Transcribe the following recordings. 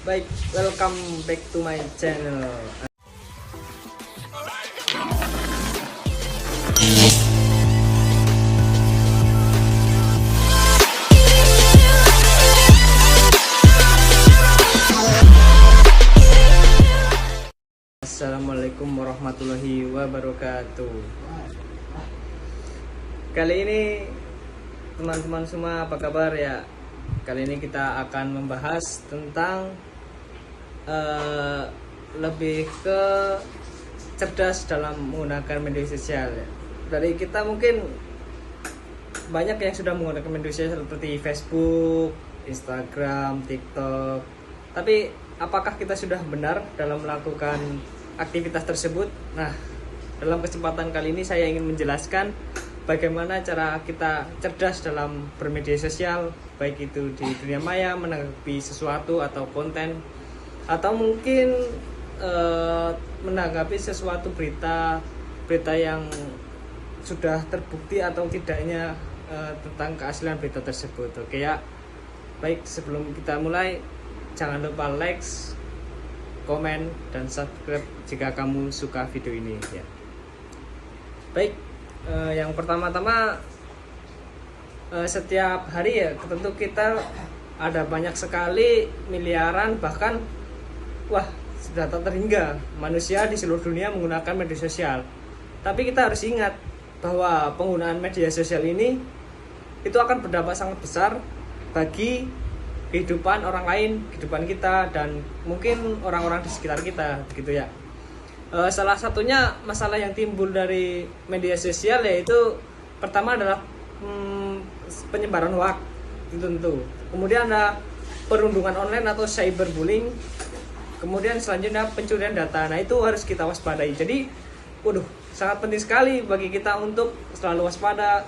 Baik, welcome back to my channel. Assalamualaikum warahmatullahi wabarakatuh. Kali ini teman-teman semua apa kabar ya? Kali ini kita akan membahas tentang lebih ke cerdas dalam menggunakan media sosial. Dari kita mungkin banyak yang sudah menggunakan media sosial seperti Facebook, Instagram, TikTok. Tapi apakah kita sudah benar dalam melakukan aktivitas tersebut? Nah, dalam kesempatan kali ini saya ingin menjelaskan bagaimana cara kita cerdas dalam bermedia sosial, baik itu di dunia maya, menanggapi sesuatu atau konten, atau mungkin menanggapi sesuatu berita yang sudah terbukti atau tidaknya tentang keaslian berita tersebut. Oke ya. Baik, sebelum kita mulai, jangan lupa like, komen, dan subscribe jika kamu suka video ini ya. Baik, yang pertama-tama, setiap hari ya tentu kita ada banyak sekali miliaran, bahkan sudah tak terhingga manusia di seluruh dunia menggunakan media sosial. Tapi kita harus ingat bahwa penggunaan media sosial ini itu akan berdampak sangat besar bagi kehidupan orang lain, kehidupan kita, dan mungkin orang-orang di sekitar kita, begitu ya. Salah satunya masalah yang timbul dari media sosial yaitu pertama adalah penyebaran hoax, itu tentu. Kemudian ada perundungan online atau cyberbullying. Kemudian selanjutnya pencurian data. Nah, itu harus kita waspadai. Jadi, sangat penting sekali bagi kita untuk selalu waspada,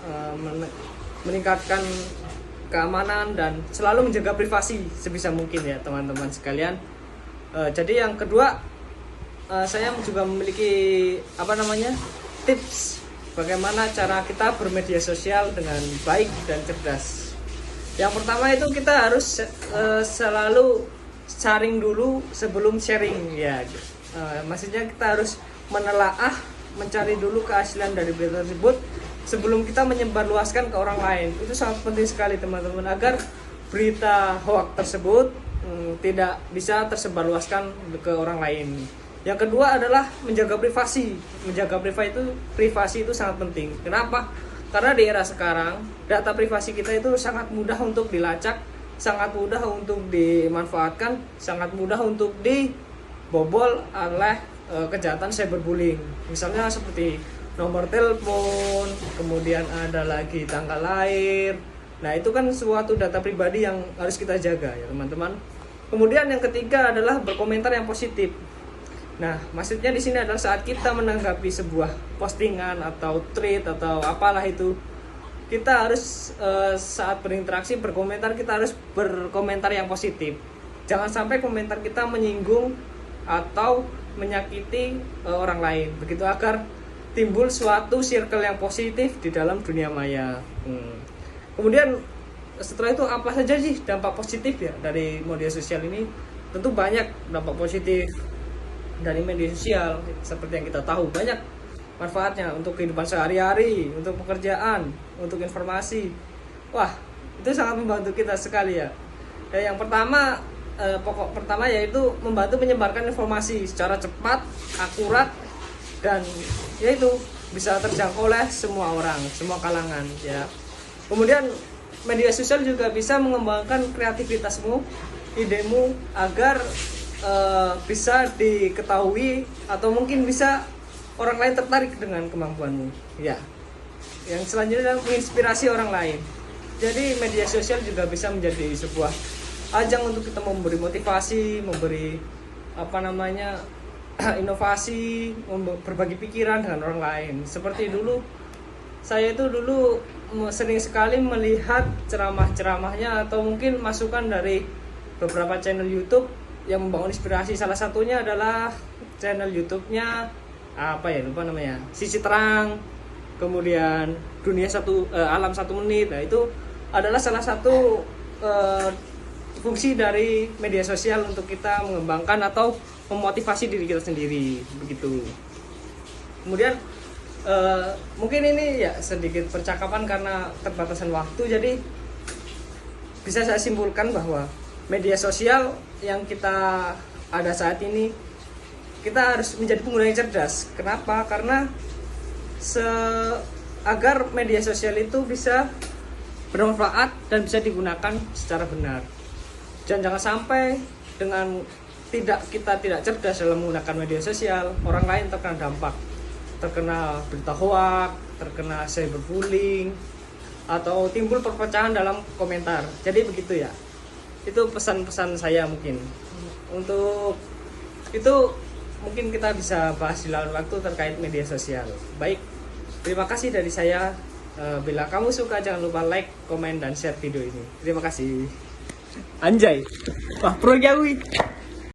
meningkatkan keamanan dan selalu menjaga privasi sebisa mungkin ya teman-teman sekalian. Jadi yang kedua, saya juga memiliki tips bagaimana cara kita bermedia sosial dengan baik dan cerdas. Yang pertama itu kita harus selalu sharing dulu sebelum sharing ya. Maksudnya kita harus menelaah, mencari dulu keaslian dari berita tersebut sebelum kita menyebarluaskan ke orang lain. Itu sangat penting sekali teman-teman, agar berita hoax tersebut tidak bisa tersebarluaskan ke orang lain. Yang kedua adalah menjaga privasi. Menjaga privasi itu sangat penting. Kenapa? Karena di era sekarang data privasi kita itu sangat mudah untuk dilacak, sangat mudah untuk dimanfaatkan, sangat mudah untuk dibobol oleh kejahatan cyberbullying. Misalnya seperti nomor telepon, kemudian ada lagi tanggal lahir. Nah, itu kan suatu data pribadi yang harus kita jaga ya teman-teman. Kemudian yang ketiga adalah berkomentar yang positif. Nah, maksudnya di sini adalah saat kita menanggapi sebuah postingan atau tweet atau apalah itu, kita harus saat berinteraksi berkomentar, kita harus berkomentar yang positif. Jangan sampai komentar kita menyinggung atau menyakiti orang lain. Begitu agar timbul suatu circle yang positif di dalam dunia maya. Kemudian setelah itu apa saja sih dampak positif ya dari media sosial ini? Tentu banyak dampak positif dari media sosial. Seperti yang kita tahu, banyak manfaatnya untuk kehidupan sehari-hari, untuk pekerjaan, untuk informasi. Itu sangat membantu kita sekali ya. Dan yang pertama, pokok pertama yaitu membantu menyebarkan informasi secara cepat, akurat, dan yaitu bisa terjangkau oleh semua orang, semua kalangan ya. Kemudian media sosial juga bisa mengembangkan kreativitasmu, idemu, agar bisa diketahui atau mungkin bisa orang lain tertarik dengan kemampuanmu ya. Yang selanjutnya adalah menginspirasi orang lain. Jadi media sosial juga bisa menjadi sebuah ajang untuk kita memberi motivasi, memberi inovasi, berbagi pikiran dengan orang lain. Seperti dulu, saya itu sering sekali melihat ceramah-ceramahnya atau mungkin masukan dari beberapa channel YouTube yang membangun inspirasi. Salah satunya adalah channel YouTube-nya Sisi Terang, kemudian Alam 1 Menit. Nah, itu adalah salah satu fungsi dari media sosial untuk kita mengembangkan atau memotivasi diri kita sendiri begitu. Kemudian mungkin ini ya sedikit percakapan karena keterbatasan waktu, jadi bisa saya simpulkan bahwa media sosial yang kita ada saat ini, kita harus menjadi pengguna yang cerdas. Kenapa? Karena agar media sosial itu bisa bermanfaat dan bisa digunakan secara benar. Dan jangan sampai dengan kita tidak cerdas dalam menggunakan media sosial, orang lain terkena dampak, terkena berita hoak, terkena cyberbullying, atau timbul perpecahan dalam komentar. Jadi begitu ya. Itu pesan-pesan saya mungkin. Untuk itu mungkin kita bisa bahas di lain waktu terkait media sosial. Baik, terima kasih dari saya. Bila kamu suka jangan lupa like, komen, dan share video ini. Terima kasih. Anjay. Wah, pro gawi.